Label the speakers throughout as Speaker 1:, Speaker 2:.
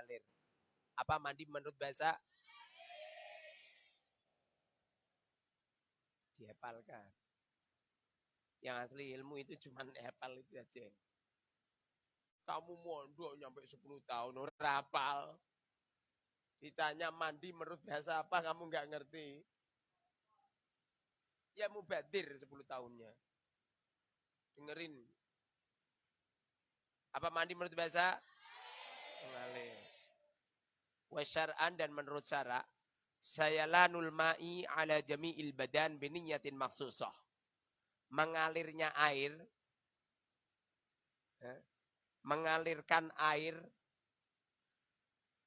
Speaker 1: mengalir. Apa mandi menurut bahasa? Dihafalkan. Yang asli ilmu itu cuma hafal itu aja. Kamu mondok nyampe 10 tahun, orang hafal. Ditanya mandi menurut bahasa apa, kamu nggak ngerti. Ya mubadir 10 tahunnya. Dengerin. Apa mandi menurut bahasa? Mengalir. Wasyar'an dan menurut syara' sayalanul ma'i ala jami'il badan biniyatin maksusah. Mengalirnya air, mengalirkan air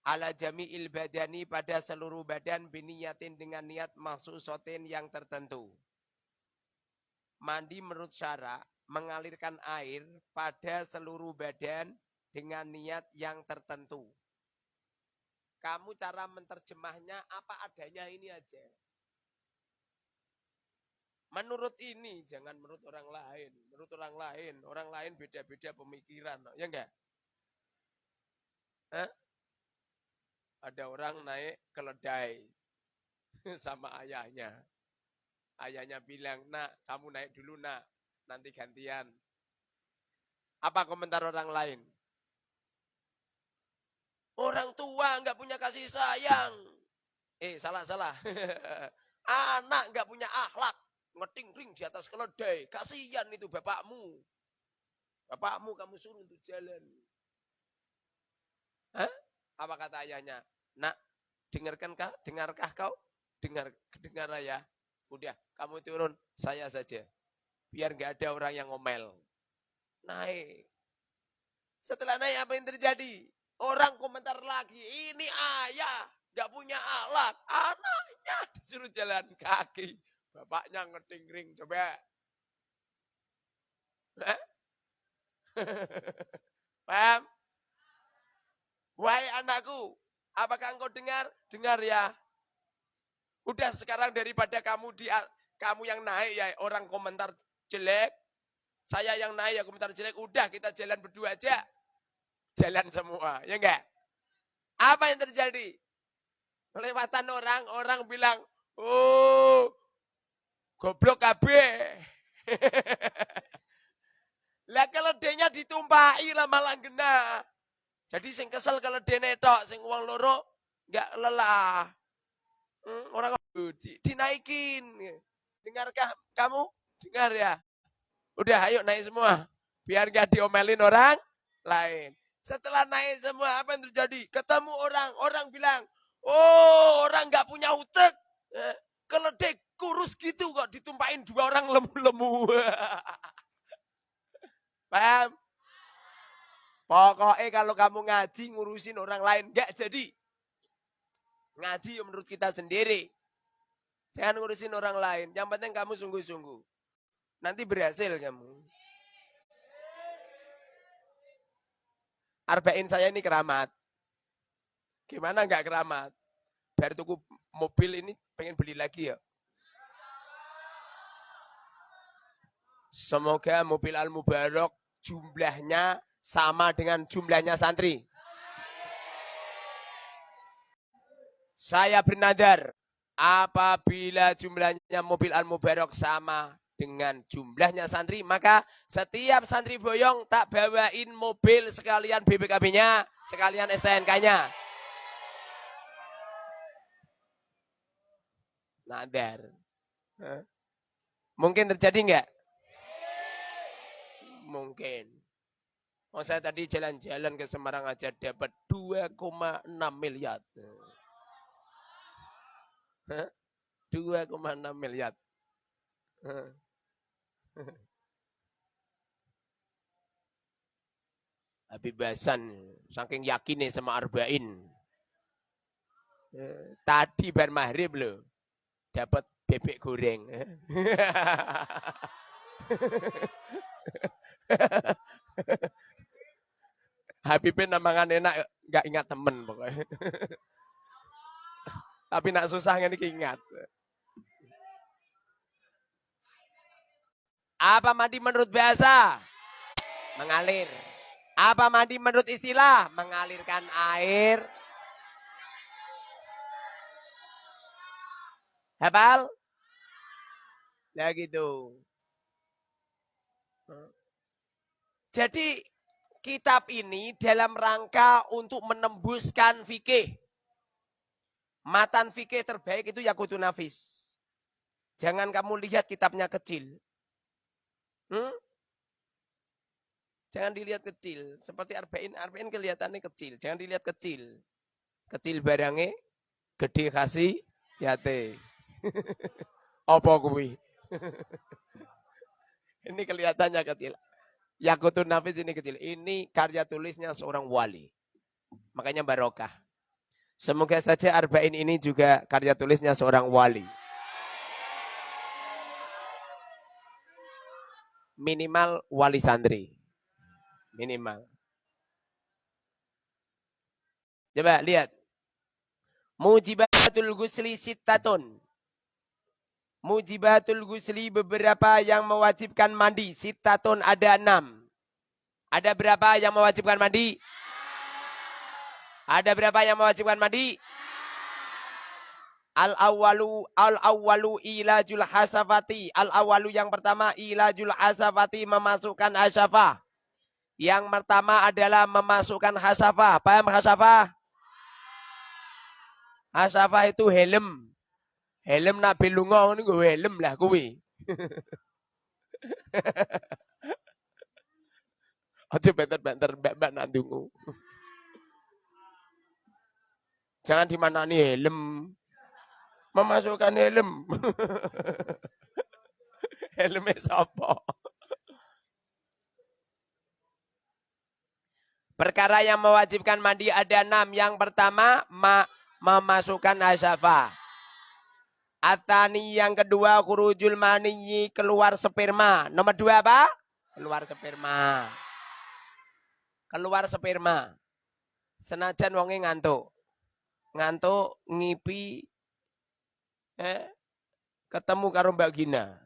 Speaker 1: ala jami'il badani pada seluruh badan biniyatin dengan niat maksusatin yang tertentu. Mandi menurut syara' mengalirkan air pada seluruh badan dengan niat yang tertentu. Kamu cara menterjemahnya apa adanya ini aja. Menurut ini, jangan menurut orang lain. Menurut orang lain beda-beda pemikiran. Ya enggak? Hah? Ada orang naik keledai sama ayahnya. Ayahnya bilang, nak kamu naik dulu nak, nanti gantian. Apa komentar orang lain? Orang tua enggak punya kasih sayang. Salah. Anak enggak punya akhlak. Ngeting-ting di atas keledai. Kasihan itu bapakmu. Bapakmu kamu suruh untuk jalan. Hah? Apa kata ayahnya? Nak, dengarkah kau? Dengar ayah. Udah, kamu turun, saya saja. Biar enggak ada orang yang ngomel. Naik. Setelah naik apa yang terjadi? Orang komentar lagi, ini ayah enggak punya akhlak. Anaknya disuruh jalan kaki. Bapaknya ngeting-ring, coba. Paham? Wahai anakku, apakah engkau dengar? Dengar ya. Udah sekarang daripada kamu yang naik ya orang komentar jelek, saya yang naik ya komentar jelek, udah kita jalan berdua aja. Jalan semua, ya enggak? Apa yang terjadi? Kelewatan orang bilang, oh, goblok kabeh. Lah keledainya ditumpahi lah malah genah. Jadi sing kesel keledai tok, sing wong loro enggak lelah. Orang dinaikin. Dengarkah kamu? Dengar ya. Udah ayo naik semua. Biar enggak diomelin orang lain. Setelah naik semua apa yang terjadi? Ketemu orang bilang, oh orang enggak punya utek. Keledai kurus gitu kok ditumpahin dua orang lemu-lemu. Paham? Pokoknya kalau kamu ngaji ngurusin orang lain enggak jadi. Ngaji menurut kita sendiri. Jangan ngurusin orang lain. Yang penting kamu sungguh-sungguh. Nanti berhasil kamu. Arba'in saya ini keramat. Gimana enggak keramat? Biar tuku mobil ini pengen beli lagi ya. Semoga mobil Al-Mubarak jumlahnya sama dengan jumlahnya santri. Saya bernadar, apabila jumlahnya mobil Al-Mubarak sama dengan jumlahnya santri, maka setiap santri boyong tak bawain mobil sekalian BPKB-nya, sekalian STNK-nya. Nadar. Mungkin terjadi enggak? Mungkin. Oh, saya tadi jalan-jalan ke Semarang aja dapat 2,6 miliar. 2,6 miliar. Habib Hasan saking yakinnya sama Arba'in. Tadi bar maghrib loh. Dapat bebek goreng. Habibin namangan enak, gak ingat temen pokoknya. Tapi nak susah ini ingat. Apa mandi menurut bahasa? Mengalir. Apa mandi menurut istilah? Mengalirkan air. Hafal? Nah gitu. Jadi kitab ini dalam rangka untuk menembuskan fikih. Matan fikih terbaik itu Yaqutun Nafis. Jangan kamu lihat kitabnya kecil. Jangan dilihat kecil. Seperti Arba'in kelihatannya kecil. Jangan dilihat kecil. Kecil barangnya, gede kasih yate. Apa kuwi? Ini kelihatannya kecil. Yaqutun Nafis ini kecil. Ini karya tulisnya seorang wali. Makanya barokah. Semoga saja Arba'in ini juga karya tulisnya seorang wali. Minimal wali santri. Minimal. Coba lihat. Mujibatul ghusli sittatun. Mujibatul ghusli beberapa yang mewajibkan mandi. Sittatun ada 6. Ada berapa yang mewajibkan mandi? Ada berapa yang mewajibkan mandi? Al-awwalu ilajul hasafati. Al-awwalu yang pertama ilajul hasafati, memasukkan hasafah. Yang pertama adalah memasukkan hasafah. Paham hasafah? Hasafah itu helm. Helm Nabi lunga ini gue helm lah kuwi. Aja benter-benter mbak nandungu. Jangan dimanani helm. Memasukkan helm. Helmnya sapa? Perkara yang mewajibkan mandi ada 6. Yang pertama, memasukkan hasafah. Atani yang kedua, khurujul maniyi, keluar sperma. Nomor 2 apa? Keluar sperma. Keluar sperma. Senajan wonge ngantuk. Ngantuk, ngipi, ketemu karo Mbak Gina.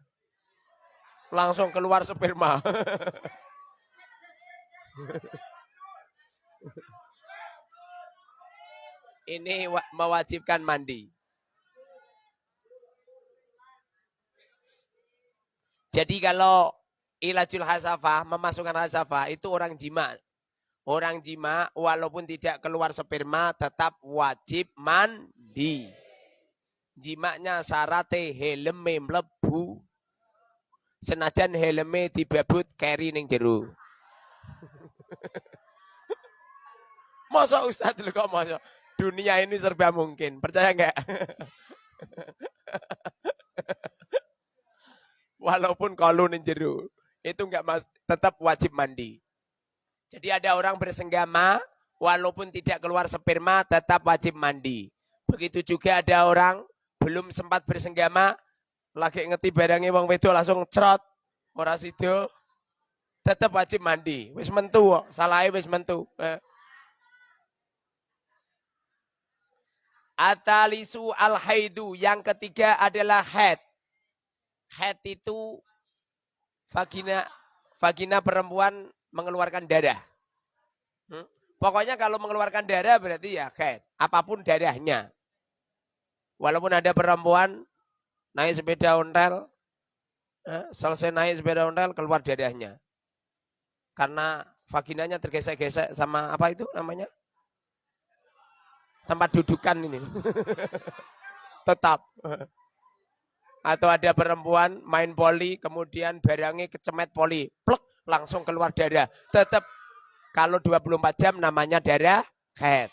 Speaker 1: Langsung keluar sperma. Ini mewajibkan mandi. Jadi kalau ilajul hasafah, memasukkan hasafah, itu orang jima. Orang jima walaupun tidak keluar sperma tetap wajib mandi. Jimanya syaratnya helme mlebu. Senajan helme dibabut keri ning jero. Masa Ustaz lu kok masa? Dunia ini serba mungkin. Percaya enggak? Walaupun kalau ning jero, itu enggak tetap wajib mandi. Jadi ada orang bersenggama, walaupun tidak keluar sperma, tetap wajib mandi. Begitu juga ada orang belum sempat bersenggama, lagi ngeti barangnya wong wedok langsung cerot, ora sida, tetap wajib mandi. Wis mentu, salahe wis mentu. Atalisu al-haidu, yang ketiga adalah haid. Haid itu vagina perempuan mengeluarkan darah. Pokoknya kalau mengeluarkan darah berarti ya haid. Apapun darahnya. Walaupun ada perempuan naik sepeda ontel, selesai naik sepeda ontel keluar darahnya. Karena vaginanya tergesek-gesek sama apa itu namanya? Tempat dudukan ini. Tetap. Atau ada perempuan main poli, kemudian barangnya kecemet poli. Plek, langsung keluar darah. Tetap kalau 24 jam namanya darah haid.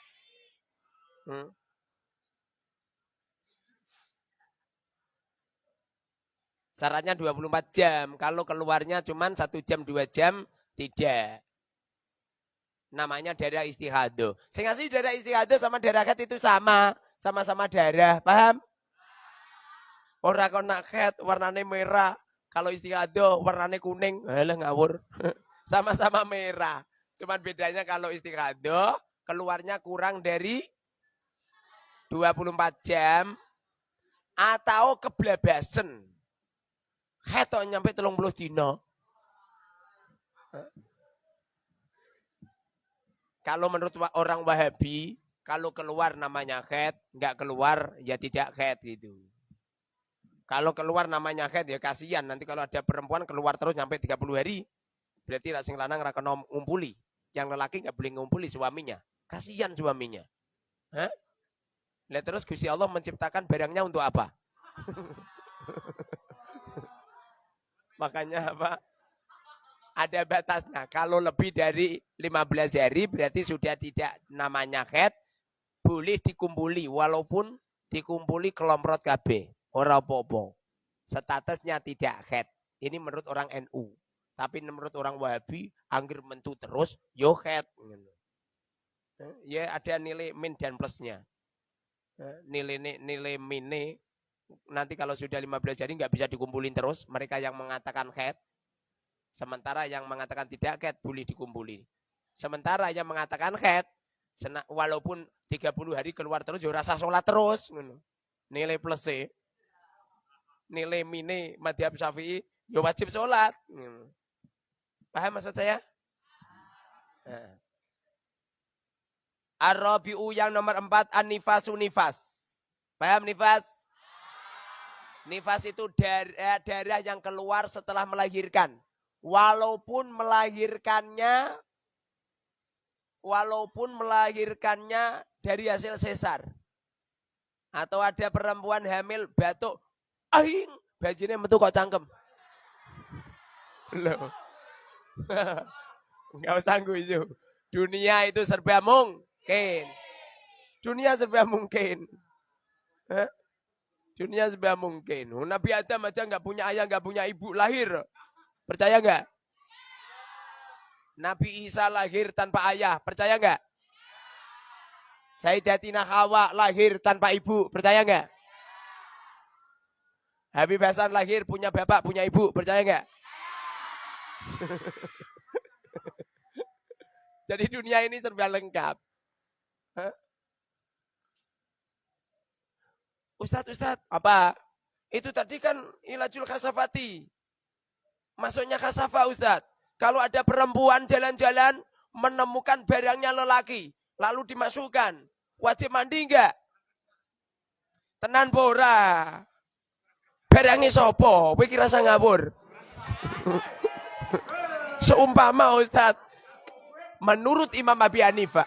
Speaker 1: Syaratnya 24 jam. Kalau keluarnya cuma 1 jam, 2 jam, tidak. Namanya darah istihadah. Sing asli darah istihadah sama darah haid itu sama. Sama-sama darah. Paham? Ora kok nak haid warnane merah. Kalau istihadah warnane kuning. Halah ngawur. Sama-sama merah. Cuman bedanya kalau istihadah keluarnya kurang dari 24 jam atau keblabasen. Haid nyampe 30 dina. Kalau menurut orang Wahabi, kalau keluar namanya haid, enggak keluar ya tidak haid gitu. Kalau keluar namanya haid ya kasihan. Nanti kalau ada perempuan keluar terus sampai 30 hari, berarti sing lanang ra kena ngumpuli. Yang lelaki enggak boleh ngumpuli suaminya. Kasihan suaminya. Hah? Lihat terus Gusti Allah menciptakan barangnya untuk apa? Makanya apa? Ada batasnya. Kalau lebih dari 15 hari berarti sudah tidak namanya haid, boleh dikumpuli walaupun dikumpuli kelomprot KB. Ora apa-apa. Statusnya tidak haid. Ini menurut orang NU. Tapi menurut orang Wahabi, anggir mentu terus, yo haid. Ya ada nilai min dan plusnya. Nilai min nanti kalau sudah 15 hari nggak bisa dikumpulin terus. Mereka yang mengatakan haid. Sementara yang mengatakan tidak haid boleh dikumpuli. Sementara yang mengatakan haid, walaupun 30 hari keluar terus, ya rasa sholat terus. Nilai plus nilai mini madhab syafi'i, ya wajib sholat. Paham maksud saya? Ar-Rabi'u yang nomor 4, an-nifasu nifas. Paham nifas? Nifas itu darah yang keluar setelah melahirkan. Walaupun melahirkannya dari hasil sesar. Atau ada perempuan hamil batuk, aing, bajine metu kok cangkem. Loh. Enggak usah guyu. Dunia itu serba mungkin. Dunia serba mungkin. Dunia serba mungkin. Nabi Adam aja enggak punya ayah, enggak punya ibu, lahir. Percaya enggak? Nabi Isa lahir tanpa ayah, percaya enggak? Sayyidatina Hawa lahir tanpa ibu, percaya enggak? Habib Hasan lahir punya bapak, punya ibu, percaya enggak? Jadi dunia ini serba lengkap. Ustadz, apa? Itu tadi kan ilajul khasafati. Masuknya khasafah Ustadz. Kalau ada perempuan jalan-jalan menemukan barangnya lelaki, lalu dimasukkan, wajib mandi enggak? Tenan pora. Barangnya sopo? Kowe kira sang ngawur. Seumpama Ustadz, menurut Imam Abi Hanifah,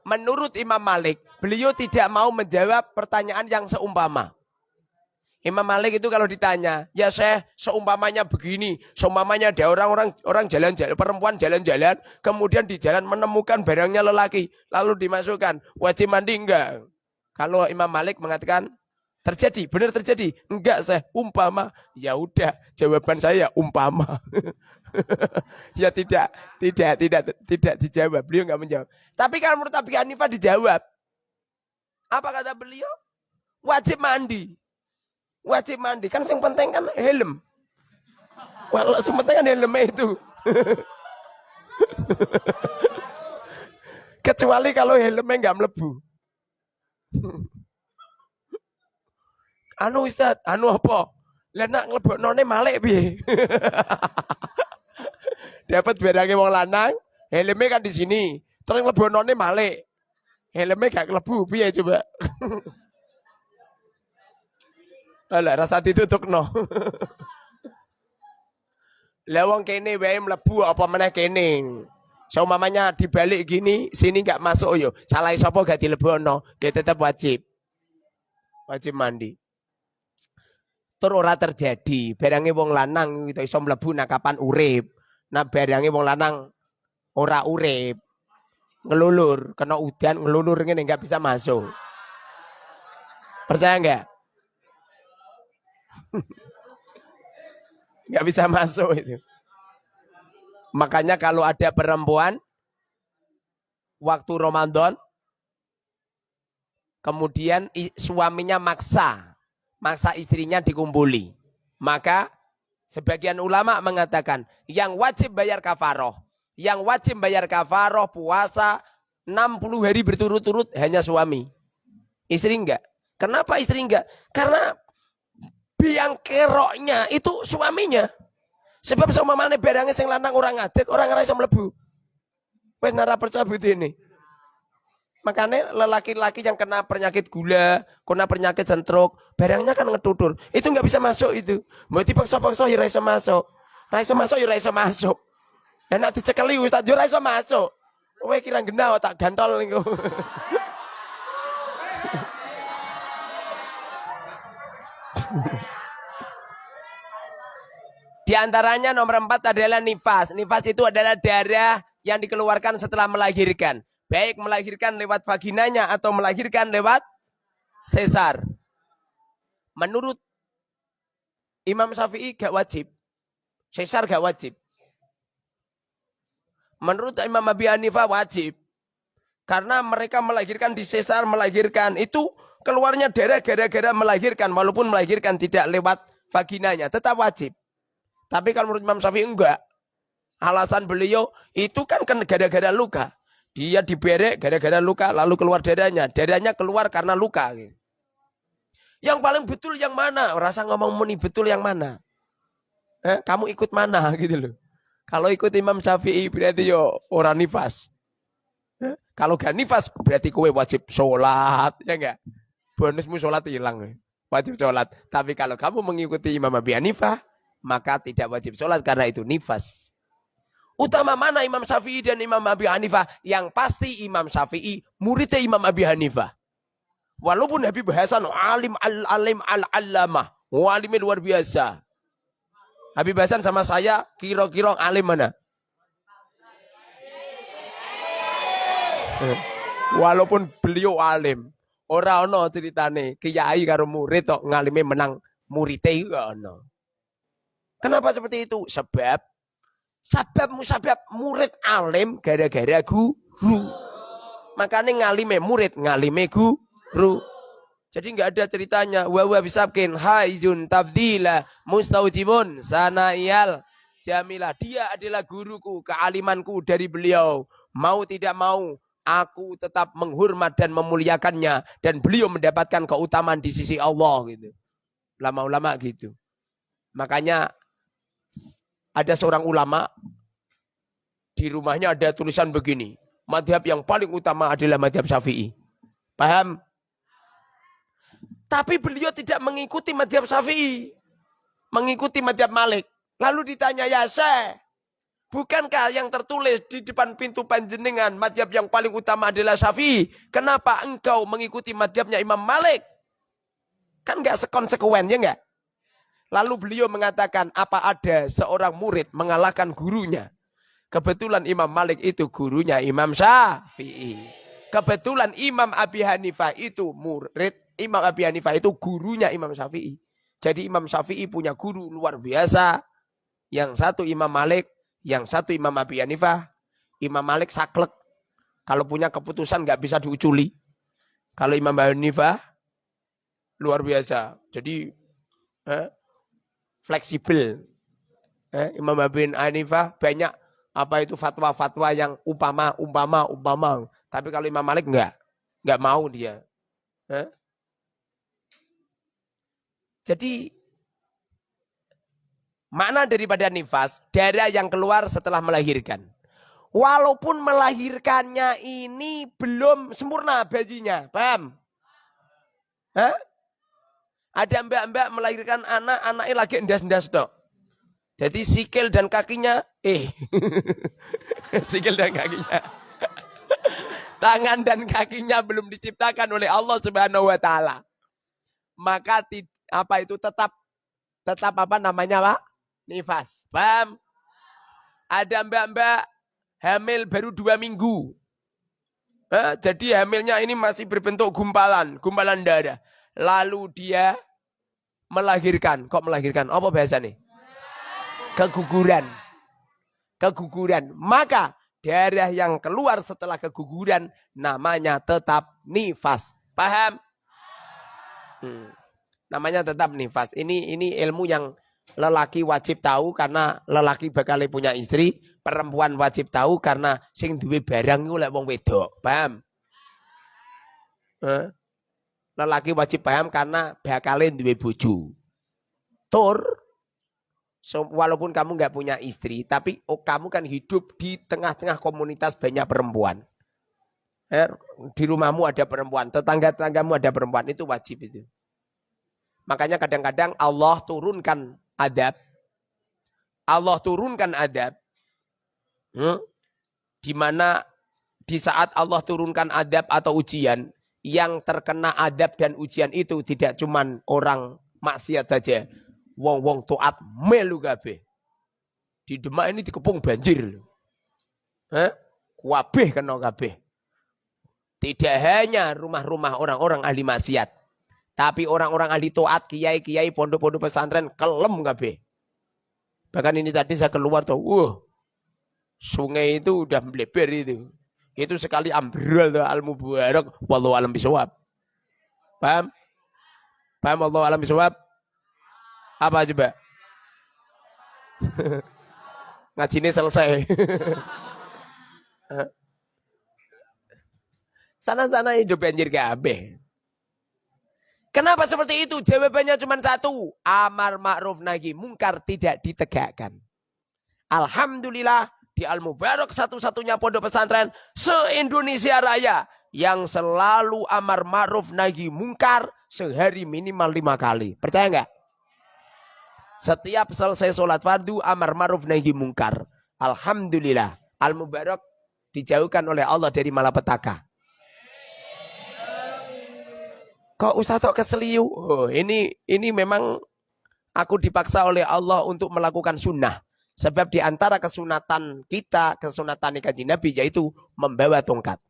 Speaker 1: menurut Imam Malik, beliau tidak mau menjawab pertanyaan yang seumpama. Imam Malik itu kalau ditanya, ya Syekh, seumpamanya begini, seumpamanya ada orang jalan-jalan, perempuan jalan-jalan, kemudian di jalan menemukan barangnya lelaki, lalu dimasukkan, wajib mandi enggak? Kalau Imam Malik mengatakan, terjadi, benar terjadi, enggak Syekh, umpama, ya udah, jawaban saya umpama. Ya tidak dijawab, beliau enggak menjawab. Tapi kalau menurut Abi Hanifah dijawab, apa kata beliau? Wajib mandi. Wajib mandi, kan yang penting kan helm. Walau yang penting kan helmnya itu. Kecuali kalau helmnya nggak melebu. Anu Ustaz, anu apa? Lah nak ngleboknone malek piye? Dapat barangnya wong lanang, helmnya kan di sini. Terus ngleboknone malek. Helmnya gak klebu piye coba? Alah rasa ditutupno. Lah wong kene wae mlebu apa meneh kene. Seumpamanya dibalik gini, sini enggak masuk yo. Salah sapa gak dilebokno, ya tetap wajib. Wajib mandi. Tur ora terjadi, barange wong lanang itu iso mlebu nak kapan urip. Nah barange wong lanang ora urip. Ngelulur, kena udan ngelulur ngene enggak bisa masuk. Percaya enggak? Nggak bisa masuk itu. Makanya kalau ada perempuan waktu Ramadan kemudian suaminya maksa istrinya dikumpuli, maka sebagian ulama mengatakan yang wajib bayar kafaroh puasa 60 hari berturut-turut hanya suami. Istri enggak. Kenapa istri enggak? Karena biang keroknya itu suaminya. Sebab seumpamane barangnya sing lanang orang ngadet, orang ora iso mlebu. Wis nara percabut ini. Makanya lelaki-lelaki yang kena penyakit gula, kena penyakit stroke, barangnya kan ngetutur. Itu nggak bisa masuk itu. Mau dipaksa-paksa ya iso masuk. Ra iso masuk ya iso masuk. Dan nek dicekeli Ustaz yo ra iso masuk. Kowe kira genah tak gantol niku. Di antaranya nomor 4 adalah nifas. Nifas itu adalah darah yang dikeluarkan setelah melahirkan. Baik melahirkan lewat vaginanya atau melahirkan lewat sesar. Menurut Imam Syafi'i gak wajib. Sesar gak wajib. Menurut Imam Abi Hanifah wajib. Karena mereka melahirkan di sesar, melahirkan. Itu keluarnya darah gara-gara melahirkan. Walaupun melahirkan tidak lewat vaginanya. Tetap wajib. Tapi kalau menurut Imam Syafi'i enggak. Alasan beliau itu kan gara-gara luka. Dia diberek gara-gara luka lalu keluar darahnya. Darahnya keluar karena luka. Yang paling betul yang mana? Rasa ngomong muni betul yang mana? Kamu ikut mana gitu loh. Kalau ikut Imam Syafi'i berarti yo orang nifas. Kalau gak nifas berarti kowe wajib sholat. Ya enggak? Bonusmu sholat hilang. Wajib sholat. Tapi kalau kamu mengikuti Imam Abi Hanifah, maka tidak wajib sholat karena itu nifas. Utama mana Imam Syafi'i dan Imam Abi Hanifah? Yang pasti Imam Syafi'i muridnya Imam Abi Hanifah. Walaupun Habib Hasan alim al-alim al-allamah. Alimnya luar biasa. Habib Hasan sama saya kira-kira alim mana? Walaupun beliau alim. Ora ono ceritane kiai karo murid tok ngalime menang murite ono. Kenapa seperti itu? Sebab murid alim gara-gara guru. Makanya ngalime murid, ngalime guru. Jadi nggak ada ceritanya. Wa bisabkin haizun tabdila mustaujibun sanayal jamilah. Dia adalah guruku, kealimanku dari beliau. Mau tidak mau, aku tetap menghormat dan memuliakannya. Dan beliau mendapatkan keutamaan di sisi Allah gitu. Ulama-ulama gitu. Makanya ada seorang ulama di rumahnya ada tulisan begini. Madhab yang paling utama adalah madhab Syafi'i. Paham? Tapi beliau tidak mengikuti madhab Syafi'i. Mengikuti madhab Malik. Lalu ditanya, ya Syekh, bukankah yang tertulis di depan pintu panjenengan madhab yang paling utama adalah Syafi'i? Kenapa engkau mengikuti madhabnya Imam Malik? Kan gak sekonsekuen, ya enggak? Lalu beliau mengatakan, apa ada seorang murid mengalahkan gurunya? Kebetulan Imam Malik itu gurunya Imam Syafi'i. Kebetulan Imam Abi Hanifah itu murid. Imam Abi Hanifah itu gurunya Imam Syafi'i. Jadi Imam Syafi'i punya guru luar biasa. Yang satu Imam Malik, yang satu Imam Abi Hanifah. Imam Malik saklek. Kalau punya keputusan gak bisa diuculi. Kalau Imam Abi Hanifah, luar biasa. Jadi fleksibel. Imam Abi Hanifah banyak apa itu fatwa-fatwa yang umpama. Tapi kalau Imam Malik enggak mau dia. Jadi makna daripada nifas, darah yang keluar setelah melahirkan. Walaupun melahirkannya ini belum sempurna bayinya, paham? Ada mbak-mbak melahirkan anak, anaknya lagi endas-endas dok. Jadi sikil dan kakinya, sikil dan kakinya. Tangan dan kakinya belum diciptakan oleh Allah Subhanahu wa taala. Maka apa itu tetap apa namanya, Pak? Nifas. Paham? Ada mbak-mbak hamil baru 2 minggu. Jadi hamilnya ini masih berbentuk gumpalan darah. Lalu dia melahirkan. Kok melahirkan? Apa bahasa nih? Keguguran. Maka darah yang keluar setelah keguguran namanya tetap nifas. Paham? Namanya tetap nifas. Ini ilmu yang lelaki wajib tahu karena lelaki bakal punya istri. Perempuan wajib tahu karena sing duwe barang iku lek wong wedok. Paham? Lelaki wajib paham karena bakal duwe bojo. Walaupun kamu nggak punya istri, tapi kamu kan hidup di tengah-tengah komunitas banyak perempuan. Di rumahmu ada perempuan, tetangga-tetanggamu ada perempuan, itu wajib itu. Makanya kadang-kadang Allah turunkan adab. Allah turunkan adab. Di mana di saat Allah turunkan adab atau ujian, yang terkena adab dan ujian itu tidak cuman orang maksiat saja. Wong-wong taat melu kabeh. Di Demak ini dikepung banjir. Kabeh kena kabeh. Tidak hanya rumah-rumah orang-orang ahli maksiat, tapi orang-orang ahli taat, kiai-kiai, pondok-pondok pesantren kelem kabeh. Bahkan ini tadi saya keluar tuh, sungai itu udah melebar itu. Itu sekali ambrol tuh al-mubarak, wallahu alam bisawab. Paham? Paham wallahu alam bisawab? Apa coba? Ngajinya selesai. Sana-sana hidup banjir kabeh. Kenapa seperti itu? Jawabannya cuma satu. Amar ma'ruf nahi mungkar tidak ditegakkan. Alhamdulillah di Al-Mubarak satu-satunya pondok pesantren se-Indonesia Raya yang selalu amar ma'ruf nahi mungkar sehari minimal 5 kali. Percaya nggak? Setiap selesai sholat fardu amar ma'ruf nahi mungkar. Alhamdulillah. Al-Mubarak dijauhkan oleh Allah dari malapetaka. Kok Ustaz kok keseliu? Ini memang aku dipaksa oleh Allah untuk melakukan sunnah. Sebab di antara kesunatan kita, kesunatan Kanjeng Nabi yaitu membawa tongkat.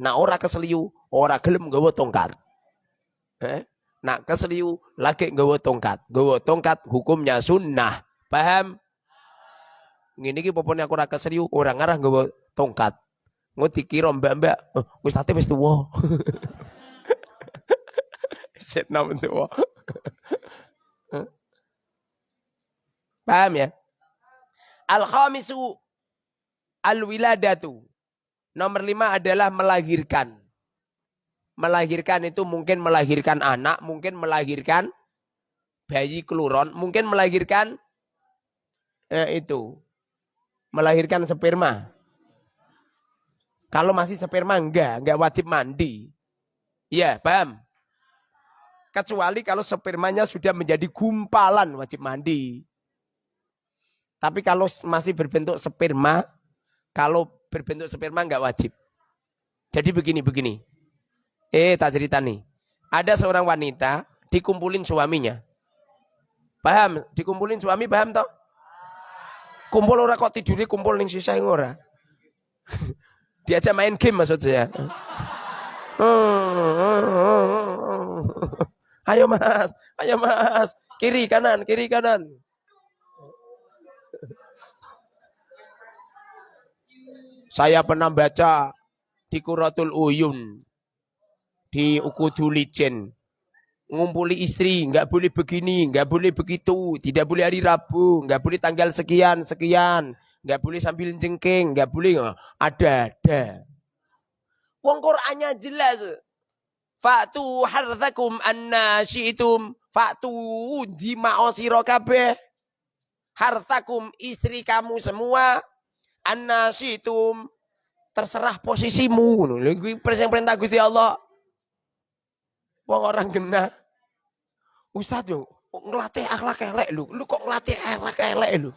Speaker 1: Nah, ora keseliu, ora gelem nggawa tongkat. Nah, keseliu lagi nggawa tongkat. Nggawa tongkat hukumnya sunnah. Paham? Ngene iki popone aku ora keseliu, ora ngarah nggawa tongkat. Engko dikira mbak-mbak, Ustaz wis tuwa. Setna tuwa. Paham ya? Al-khamisu al-wiladatu. Nomor 5 adalah melahirkan. Melahirkan itu mungkin melahirkan anak, mungkin melahirkan bayi keluron, mungkin melahirkan melahirkan sperma. Kalau masih sperma enggak wajib mandi. Iya, paham? Kecuali kalau spermanya sudah menjadi gumpalan wajib mandi. Tapi kalau masih berbentuk sperma, enggak wajib. Jadi begini. Tak cerita nih. Ada seorang wanita dikumpulin suaminya. Paham? Dikumpulin suami, paham toh? Kumpul ora kok tidurnya kumpul ning sisa ora. Diajak main game maksud saya. Ayo mas, kiri kanan. Saya pernah baca di Qurratul Uyun, di Ukudul Ijen, ngumpuli istri, nggak boleh begini, nggak boleh begitu, tidak boleh hari Rabu, nggak boleh tanggal sekian, nggak boleh sambil jengking, nggak boleh, ada. Wong Qur'annya jelas. Fa'tu harthakum anna syi'tum, fa'tu jima'o sira kabeh. Harthakum istri kamu semua, anna syi'tum, terserah posisimu. Lha perintah Gusti Allah. Wong orang genah. Ustaz yo ngelatih akhlak elek lu. Lu kok ngelatih akhlak elek lu?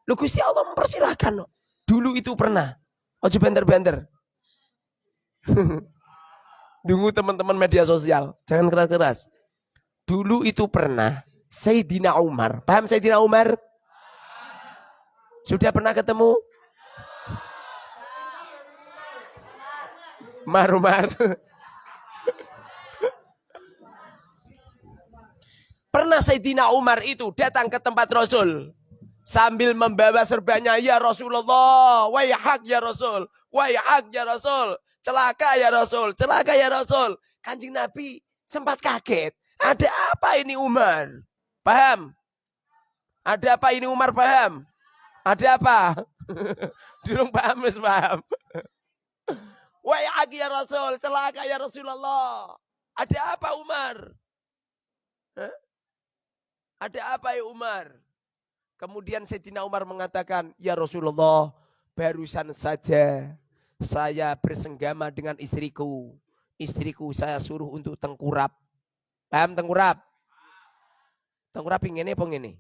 Speaker 1: Lu Gusti Allah mempersilahkan. Dulu itu pernah. Ojo benter-benter. Tunggu teman-teman media sosial. Jangan keras-keras. Dulu itu pernah Sayyidina Umar. Paham Sayyidina Umar? Sudah pernah ketemu? Umar. Pernah Sayyidina Umar itu datang ke tempat Rasul. Sambil membawa serbannya. Ya Rasulullah. Wayhak ya Rasul. Wayhak ya Rasul. Celaka ya Rasul. Kanjeng Nabi sempat kaget. Ada apa ini Umar? Paham? Ada apa ini Umar? Paham? Ada apa? Durung paham, wis paham. Wayhak ya Rasul. Celaka ya Rasulullah. Ada apa Umar? Ada apa ya Umar? Kemudian Sayyidina Umar mengatakan, ya Rasulullah, barusan saja saya bersenggama dengan istriku. Istriku saya suruh untuk tengkurap. Paham tengkurap? Tengkurap ngene apa ngene?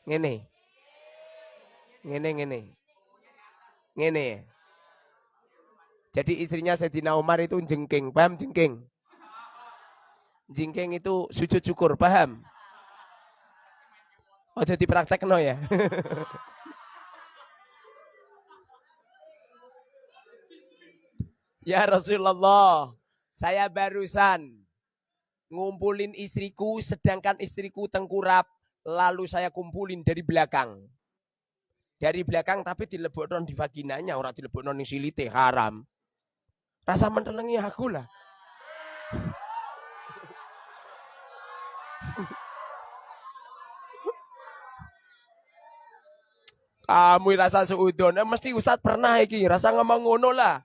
Speaker 1: Ngene. Ngene. Jadi istrinya Sayyidina Umar itu jengking. Paham jengking? Jengking itu sujud syukur. Paham? Oh jadi praktekno ya. Ya Rasulullah, saya barusan ngumpulin istriku sedangkan istriku tengkurap. Lalu saya kumpulin dari belakang. Dari belakang tapi dilebokno di vaginanya, orang dilebokno ning silite haram. Rasa mentelengi aku lah. Kamu rasa seudon, mesti Ustadz pernah iki, rasa ngomong ngono lah.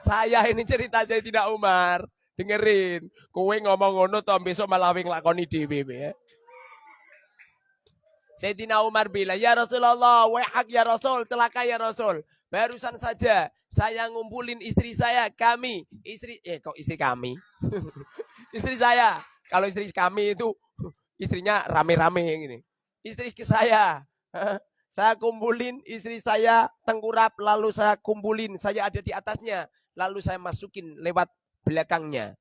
Speaker 1: Saya ini cerita saya tidak Umar, dengerin. Kowe ngomong ngono toh besok malah wing lakoni dhewe ya. Sayyidina Umar bilang, ya Rasulullah, wahak ya Rasul, celaka ya Rasul. Barusan saja saya ngumpulin istri saya, kami, kok istri kami? Istri saya, kalau istri kami itu istrinya rame-rame gini. Istri ke saya kumpulin istri saya tengkurap, lalu saya kumpulin, saya ada di atasnya, lalu saya masukin lewat belakangnya.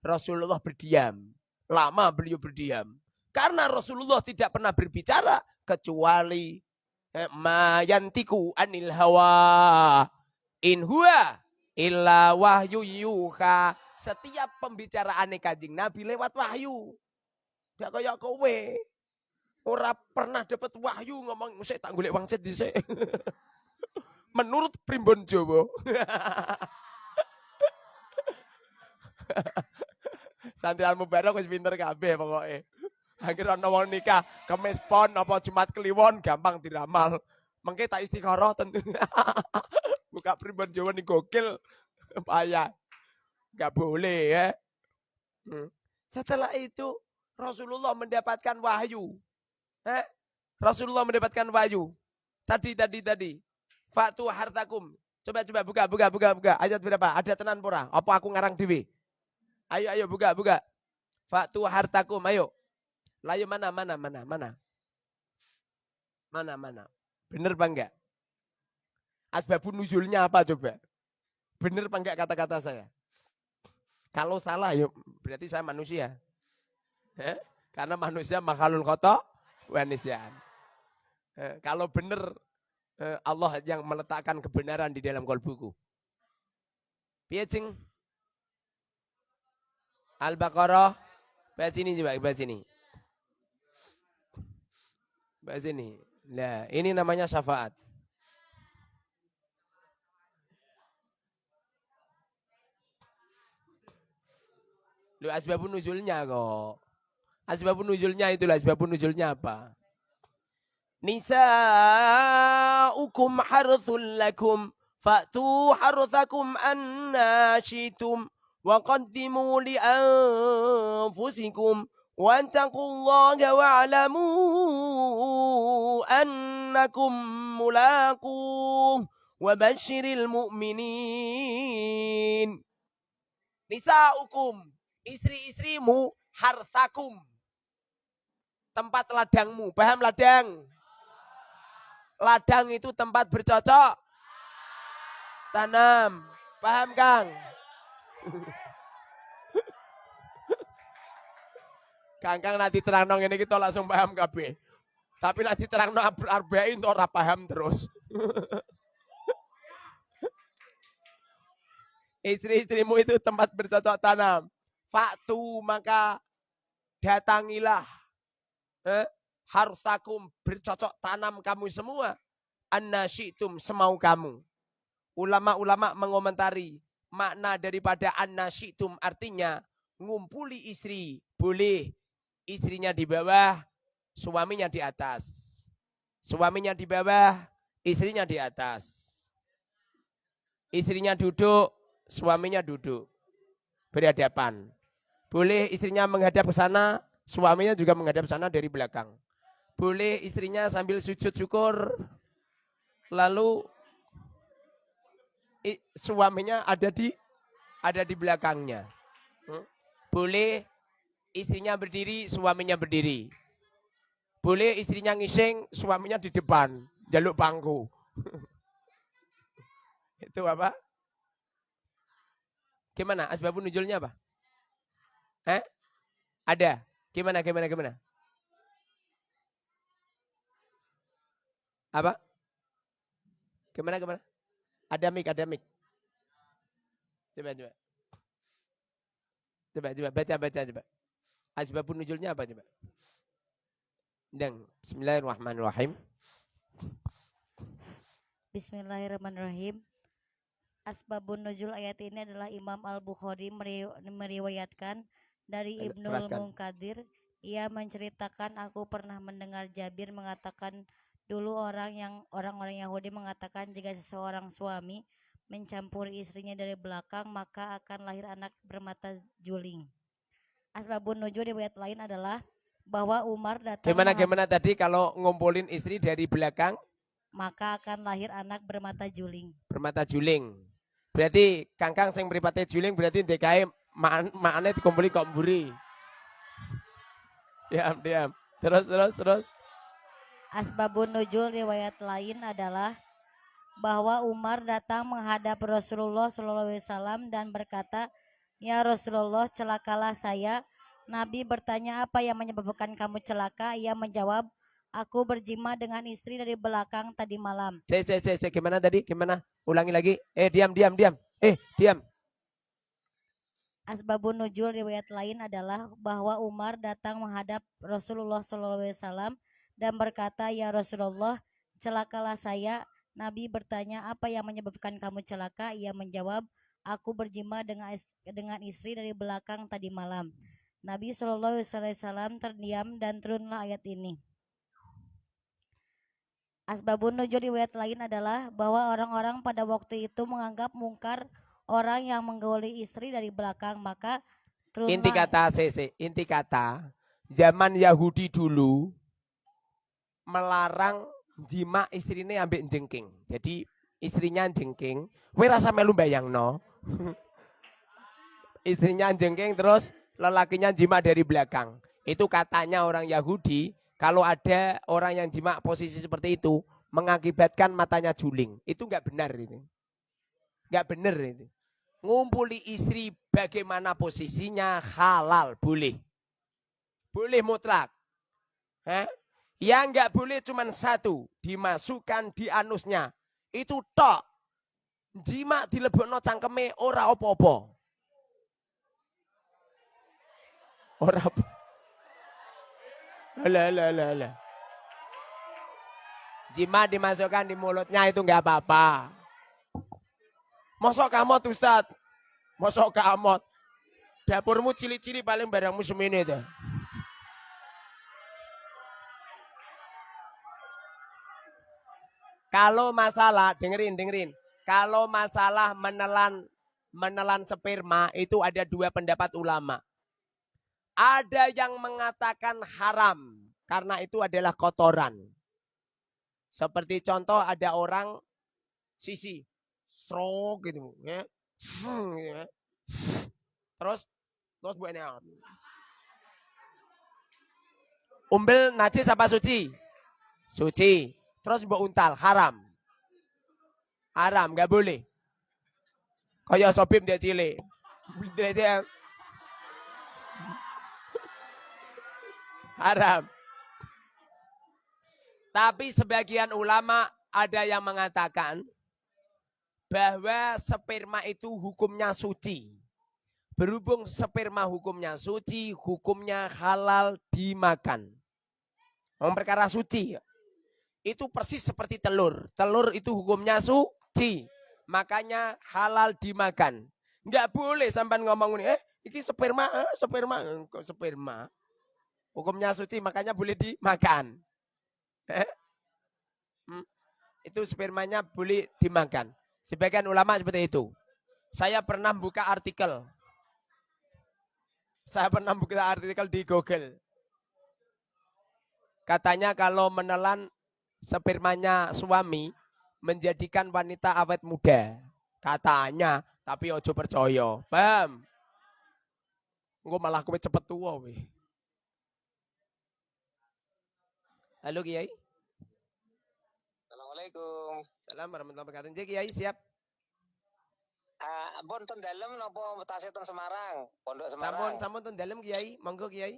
Speaker 1: Rasulullah berdiam, lama beliau berdiam. Karena Rasulullah tidak pernah berbicara kecuali mayantiku anil hawa in huwa illa wahyu yuha. Setiap pembicaraan Kanjeng Nabi lewat wahyu. Tidak kayak kowe. Ora pernah dapat wahyu ngomong saya tak golek wang cet dhisik. Menurut primbon Jawa. Santrian Mubarak wis pinter kabeh pokoke. Akhirnya ana wong nikah, Kemis Pon apa Jumat Kliwon gampang diramal. Mengke tak istikharah tentu. Buka primbon Jawa ning gokil payah. Enggak boleh ya. Setelah itu Rasulullah mendapatkan wahyu. Rasulullah mendapatkan wahyu. Tadi. Fatu hartakum. Coba buka. Ayat berapa? Ada tenan pora? Apa aku ngarang dewe? Ayo buka. Fatu hartakum, ayo. Layu mana? Bener apa enggak? Asbabun nuzulnya apa coba? Bener apa enggak kata-kata saya? Kalau salah, yuk berarti saya manusia. Karena manusia makhluk khata wa nisyan. Kalau benar Allah yang meletakkan kebenaran di dalam kalbuku. Piye cing? Al-Baqarah bahas ini coba, bahas ini. Nah, ini namanya syafaat. Lu asbabun nuzulnya kok. Asbabun nuzulnya itulah, asbabun nuzulnya apa? Nisa'ukum harthul lakum fa'tu harthakum anna syi'tum wa qaddimu li anfusikum wattaqullaha wa'lamu annakum mulaquh wa basyiril mu'minin. Nisa'ukum, istri-istrimu, harthakum, tempat ladangmu. Paham ladang? Ladang itu tempat bercocok tanam. Paham Kang? Kang nanti terang nong ini kita langsung paham kabeh. Tapi nanti terang nong arba'in ora paham terus. Istri-istrimu itu tempat bercocok tanam. Faktu maka datangilah. Harsakum bercocok tanam kamu semua. Annasyitum semau kamu. Ulama-ulama mengomentari makna daripada annasyitum artinya ngumpuli istri. Boleh istrinya di bawah, suaminya di atas. Suaminya di bawah, istrinya di atas. Istrinya duduk, suaminya duduk. Berhadapan. Boleh istrinya menghadap ke sana, suaminya juga menghadap sana dari belakang. Boleh istrinya sambil sujud syukur, lalu suaminya ada di belakangnya. Boleh istrinya berdiri, suaminya berdiri. Boleh istrinya ngising, suaminya di depan, jaluk bangku. Itu apa? Gimana? Asbabun nuzulnya apa? Ada. Gimana? Apa? Gimana? Ada mic. Coba baca. Asbabun nuzulnya apa coba? Bismillahirrahmanirrahim.
Speaker 2: Bismillahirrahmanirrahim. Asbabun nuzul ayat ini adalah Imam Al-Bukhari meriwayatkan dari Ibnul Munkadir. Ia menceritakan, aku pernah mendengar Jabir mengatakan, dulu orang-orang Yahudi mengatakan jika seseorang suami mencampuri istrinya dari belakang maka akan lahir anak bermata juling. Asbabun nuzul riwayat lain adalah bahwa Umar datang.
Speaker 1: Gimana tadi kalau ngumpulin istri dari belakang?
Speaker 2: Maka akan lahir anak bermata juling.
Speaker 1: Bermata juling. Berarti kangkang sing mripate juling berarti DKI makane dikumpuli kok mburi. Diam. Terus.
Speaker 2: Asbabun nuzul riwayat lain adalah bahwa Umar datang menghadap Rasulullah SAW dan berkata, ya Rasulullah, celakalah saya. Nabi bertanya, apa yang menyebabkan kamu celaka? Ia menjawab, aku berjima dengan istri dari belakang tadi malam.
Speaker 1: Gimana tadi? Gimana? Ulangi lagi. Diam. Diam.
Speaker 2: Asbabun nuzul riwayat lain adalah bahwa Umar datang menghadap Rasulullah SAW dan berkata, ya Rasulullah, celakalah saya. Nabi bertanya, apa yang menyebabkan kamu celaka? Ia menjawab, aku berjima dengan istri dari belakang tadi malam. Nabi SAW terdiam dan turunlah ayat ini. Asbabun nuzul riwayat lain adalah bahwa orang-orang pada waktu itu menganggap mungkar orang yang menggauli istri dari belakang, maka turunlah.
Speaker 1: Inti kata zaman Yahudi dulu melarang jima istrinya ambek jengking. Jadi istrinya jengking, kowe rasa melu bayangno. Istrinya jengking terus lelakinya jima dari belakang. Itu katanya orang Yahudi. Kalau ada orang yang jima posisi seperti itu, mengakibatkan matanya juling. Itu nggak benar ini. Nggak benar ini. Ngumpuli istri bagaimana posisinya halal, boleh. Boleh mutlak. Yang nggak boleh cuma satu, dimasukkan di anusnya. Itu tok. Jima dilebokno cangkeme ora apa-apa. Ora apa. Lah. Jima dimasukkan di mulutnya itu nggak apa-apa. Mosok kamot Ustaz. Mosok kamot. Dapurmu cili-cili paling barangmu semene itu. Kalau masalah, dengerin. Kalau masalah menelan sperma itu ada dua pendapat ulama. Ada yang mengatakan haram karena itu adalah kotoran. Seperti contoh ada orang sisi stroke gitu ya. Terus buatnya. Umbel najis apa suci? Suci. Terus mbok untal haram. Haram enggak boleh. Kayak sobim dia cilik. Dia haram. Tapi sebagian ulama ada yang mengatakan bahwa sperma itu hukumnya suci. Berhubung sperma hukumnya suci, hukumnya halal dimakan. Perkara suci. Itu persis seperti telur. Telur itu hukumnya suci. Makanya halal dimakan. Enggak boleh sampai ngomong ini, ini sperma. Hukumnya suci, makanya boleh dimakan. Itu spermanya boleh dimakan. Sebagian ulama seperti itu. Saya pernah buka artikel di Google. Katanya kalau menelan spermanya suami menjadikan wanita awet muda. Katanya, tapi ojo percaya. Paham? Engko malah kowe cepet tua weh. Halo Kiai.
Speaker 3: Assalamualaikum.
Speaker 1: Salam warahmatullahi wabarakatuh. Cek Kiai siap.
Speaker 3: Ampun ten dalem napa tasih ten Semarang? Pondok
Speaker 1: Sampun
Speaker 3: Semarang.
Speaker 1: sampun ten dalem Kiai. Monggo Kiai.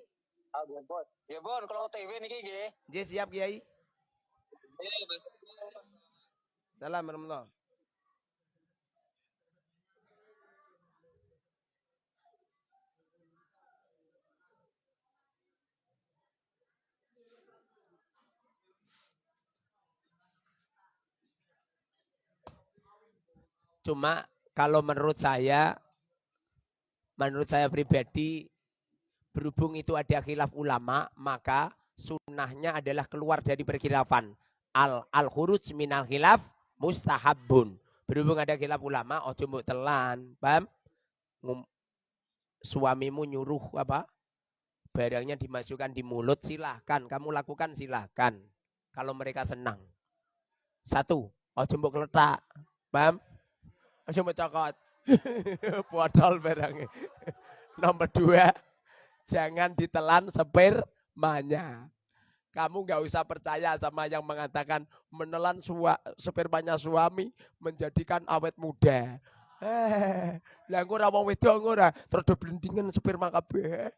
Speaker 3: Oh, nggih, Bon. Ya, Bon, kalau OTW niki nggih.
Speaker 1: Nggih siap Kiai.
Speaker 3: Nggih,
Speaker 1: Salam warahmatullahi. Cuma kalau menurut saya pribadi, berhubung itu ada khilaf ulama, maka sunnahnya adalah keluar dari perkhilafan. Al-khuruj minal khilaf mustahabun. Berhubung ada khilaf ulama, ojo mbok telan. Paham? Suamimu nyuruh apa? Barangnya dimasukkan di mulut, silahkan. Kamu lakukan silahkan. Kalau mereka senang. Satu, ojo mbok kletak. Paham? Ojo mbok cokot. Podol barangnya. Nomor 2, jangan ditelan spermanya. Kamu nggak usah percaya sama yang mengatakan menelan spermanya suami menjadikan awet muda. Lah engko ora wong wedok ora terus do blendingan sperma kabeh.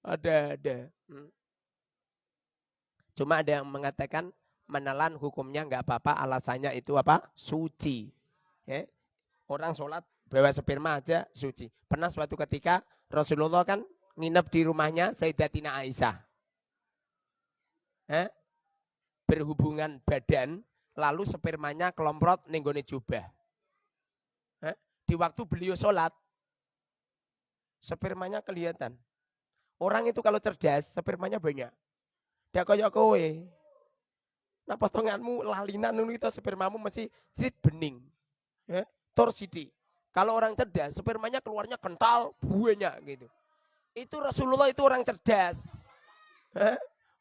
Speaker 1: Ada. Cuma ada yang mengatakan menelan hukumnya nggak apa-apa, alasannya itu apa? Suci. Orang sholat bawa sperma aja suci. Pernah suatu ketika Rasulullah kan nginep di rumahnya Sayyidatina Aisyah. Berhubungan badan, lalu spermanya kelomprot nenggone jubah. Di waktu beliau sholat, spermanya kelihatan. Orang itu kalau cerdas, spermanya banyak. Dia kaya kowe. Nah potonganmu lalinan itu spermamu masih sedikit bening. Torsidi. Kalau orang cerdas, spermanya keluarnya kental, banyak gitu. Itu Rasulullah itu orang cerdas.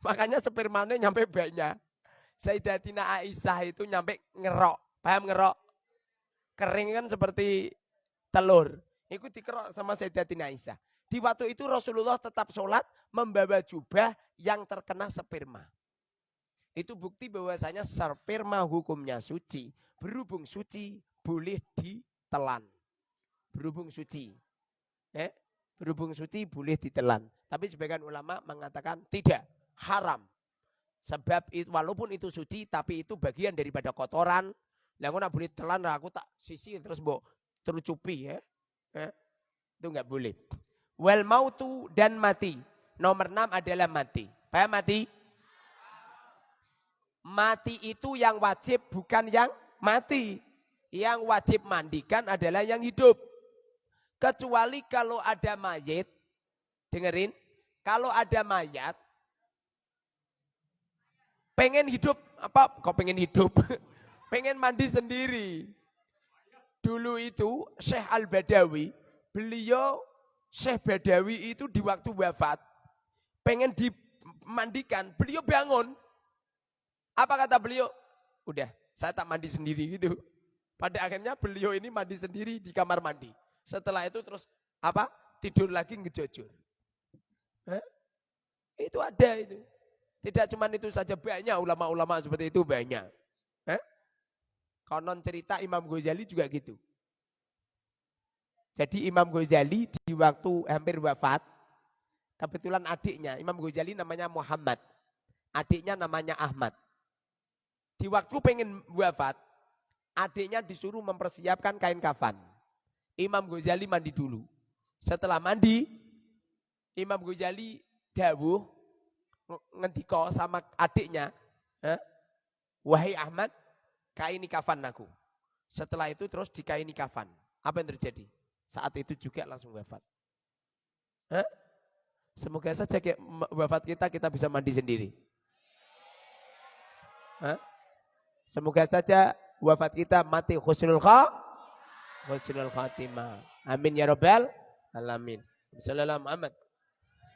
Speaker 1: Makanya spermanya nyampe banyak. Sayyidatina Aisyah itu nyampe ngerok. Paham ngerok? Kering kan seperti telur. Itu dikerok sama Sayyidatina Aisyah. Di waktu itu Rasulullah tetap sholat membawa jubah yang terkena sperma. Itu bukti bahwasanya sperma hukumnya suci. Berhubung suci, boleh ditelan. Berhubung suci. Berhubung suci boleh ditelan. Tapi sebagian ulama mengatakan tidak, haram. Sebab itu, walaupun itu suci, tapi itu bagian daripada kotoran. Lah aku nak boleh telan, aku tak sisi terus mbok terucupi itu enggak boleh. Wal mautu dan mati. Nomor 6 adalah mati. Paham mati? Mati itu yang wajib bukan yang mati. Yang wajib mandikan adalah yang hidup. Kecuali kalau ada mayat, dengerin, kalau ada mayat, pengen hidup, apa kok pengen hidup? Pengen mandi sendiri. Dulu itu Syekh Al-Badawi, beliau Syekh Badawi itu di waktu wafat, pengen dimandikan, beliau bangun. Apa kata beliau? Udah, saya tak mandi sendiri gitu. Pada akhirnya beliau ini mandi sendiri di kamar mandi. Setelah itu terus apa? Tidur lagi ngejojor. Itu ada itu. Tidak cuma itu saja, banyak ulama-ulama seperti itu banyak. Konon cerita Imam Ghazali juga gitu. Jadi Imam Ghazali di waktu hampir wafat, kebetulan adiknya, Imam Ghazali namanya Muhammad. Adiknya namanya Ahmad. Di waktu pengen wafat, adiknya disuruh mempersiapkan kain kafan. Imam Ghazali mandi dulu. Setelah mandi, Imam Ghazali dawuh ngendika sama adiknya, wahai Ahmad, kaini kafan aku. Setelah itu terus dikaini kafan. Apa yang terjadi? Saat itu juga langsung wafat. Semoga saja wafat kita bisa mandi sendiri. Semoga saja wafat kita mati husnul khatimah. Amin ya rabbal alamin. Sallallahu Muhammad.